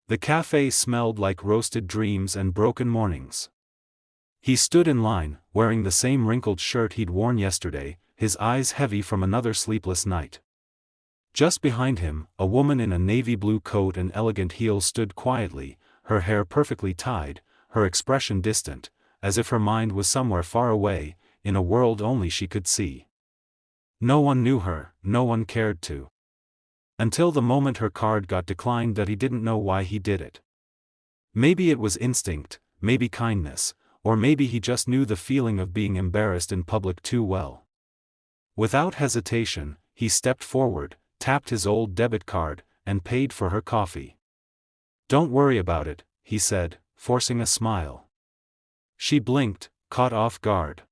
The cafe smelled like roasted dreams and broken mornings. He stood in line, wearing the same wrinkled shirt he'd worn yesterday, his eyes heavy from another sleepless night. Just behind him, a woman in a navy blue coat and elegant heels stood quietly, her hair perfectly tied, her expression distant, as if her mind was somewhere far away, in a world only she could see. No one knew her, no one cared to. Until the moment her card got declined that he didn't know why he did it. Maybe it was instinct, maybe kindness, or maybe he just knew the feeling of being embarrassed in public too well. Without hesitation, he stepped forward, tapped his old debit card, and paid for her coffee. "Don't worry about it," he said, forcing a smile. She blinked, caught off guard.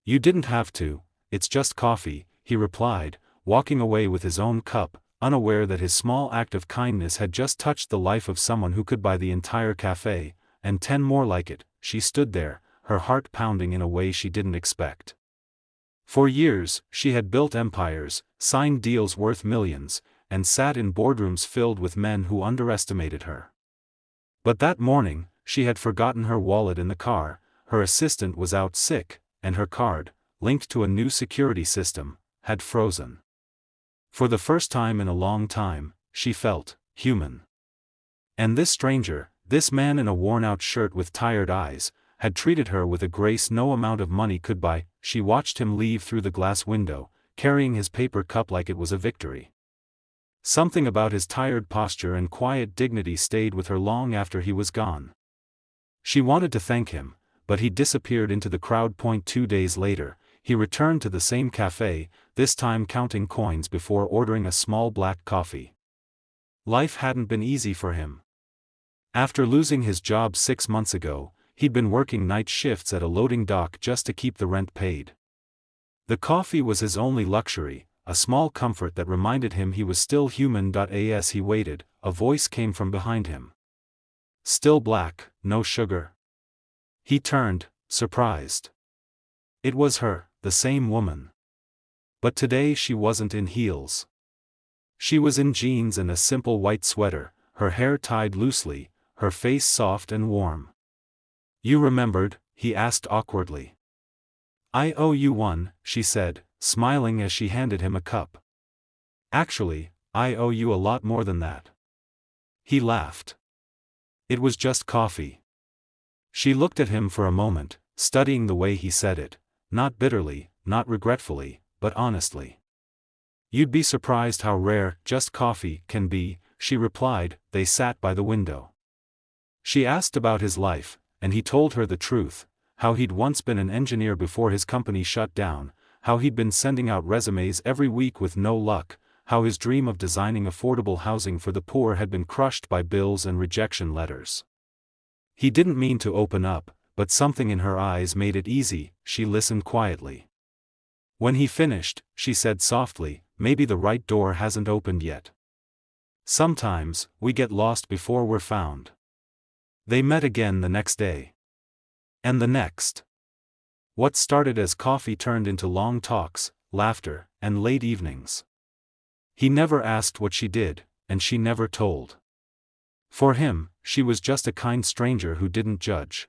"You didn't have to, it's just coffee," he replied, walking away with his own cup, unaware that his small act of kindness had just touched the life of someone who could buy the entire cafe, and 10 more like it. She stood there, her heart pounding in a way she didn't expect. For years, she had built empires, signed deals worth millions, and sat in boardrooms filled with men who underestimated her. But that morning, she had forgotten her wallet in the car, her assistant was out sick, and her card, linked to a new security system, had frozen. For the first time in a long time, she felt human. And this stranger, this man in a worn-out shirt with tired eyes, had treated her with a grace no amount of money could buy. She watched him leave through the glass window, carrying his paper cup like it was a victory. Something about his tired posture and quiet dignity stayed with her long after he was gone. She wanted to thank him, but he disappeared into the crowd. 2 days later, he returned to the same cafe, this time counting coins before ordering a small black coffee. Life hadn't been easy for him. After losing his job 6 months ago, he'd been working night shifts at a loading dock just to keep the rent paid. The coffee was his only luxury, a small comfort that reminded him he was still human. As he waited, a voice came from behind him. "Still black, no sugar?" He turned, surprised. It was her, the same woman. But today she wasn't in heels. She was in jeans and a simple white sweater, her hair tied loosely, her face soft and warm. "You remembered?" he asked awkwardly. "I owe you one," she said, smiling as she handed him a cup. "Actually, I owe you a lot more than that." He laughed. "It was just coffee." She looked at him for a moment, studying the way he said it, not bitterly, not regretfully, but honestly. "You'd be surprised how rare just coffee can be," she replied. They sat by the window. She asked about his life, and he told her the truth, how he'd once been an engineer before his company shut down, how he'd been sending out resumes every week with no luck, how his dream of designing affordable housing for the poor had been crushed by bills and rejection letters. He didn't mean to open up, but something in her eyes made it easy. She listened quietly. When he finished, she said softly, "Maybe the right door hasn't opened yet. Sometimes, we get lost before we're found." They met again the next day. And the next. What started as coffee turned into long talks, laughter, and late evenings. He never asked what she did, and she never told. For him, she was just a kind stranger who didn't judge.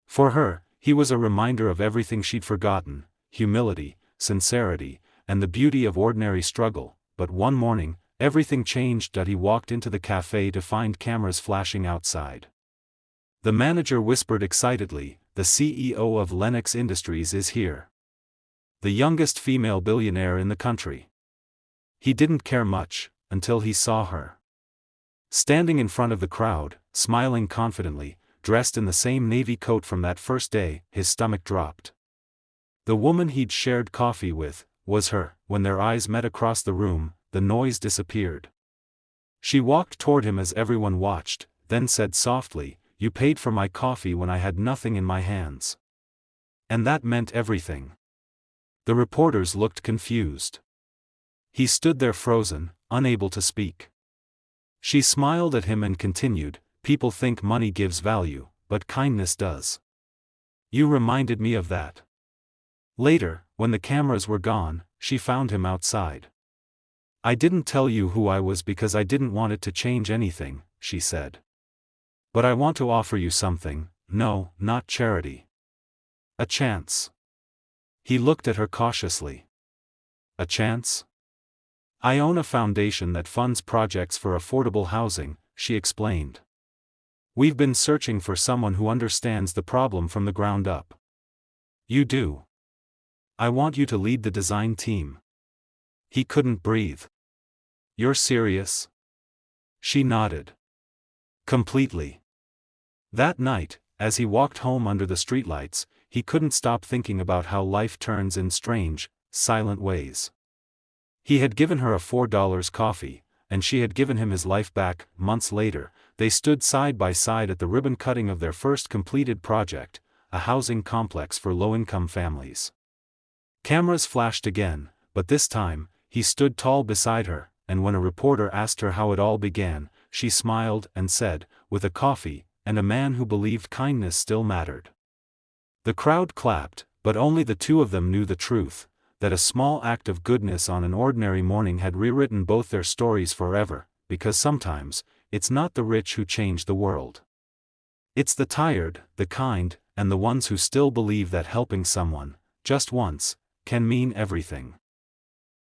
For her, he was a reminder of everything she'd forgotten: humility, sincerity, and the beauty of ordinary struggle. But one morning, everything changed. He walked into the cafe to find cameras flashing outside. The manager whispered excitedly, "The CEO of Lennox Industries is here. The youngest female billionaire in the country." He didn't care much, until he saw her. Standing in front of the crowd, smiling confidently, dressed in the same navy coat from that first day, his stomach dropped. The woman he'd shared coffee with, was her. When their eyes met across the room, the noise disappeared. She walked toward him as everyone watched, then said softly, "You paid for my coffee when I had nothing in my hands." And that meant everything. The reporters looked confused. He stood there frozen, unable to speak. She smiled at him and continued, "People think money gives value, but kindness does. You reminded me of that." Later, when the cameras were gone, she found him outside. "I didn't tell you who I was because I didn't want it to change anything," she said. But I want to offer you something. No, not charity. A chance. He looked at her cautiously. A chance? I own a foundation that funds projects for affordable housing, she explained. We've been searching for someone who understands the problem from the ground up. You do. I want you to lead the design team. He couldn't breathe. You're serious? She nodded. Completely. That night, as he walked home under the streetlights, he couldn't stop thinking about how life turns in strange, silent ways. He had given her a $4 coffee, and she had given him his life back. Months later, they stood side by side at the ribbon cutting of their first completed project, a housing complex for low-income families. Cameras flashed again, but this time, he stood tall beside her, and when a reporter asked her how it all began, she smiled and said, with a coffee, and a man who believed kindness still mattered. The crowd clapped, but only the two of them knew the truth, that a small act of goodness on an ordinary morning had rewritten both their stories forever, because sometimes, it's not the rich who change the world. It's the tired, the kind, and the ones who still believe that helping someone, just once, can mean everything.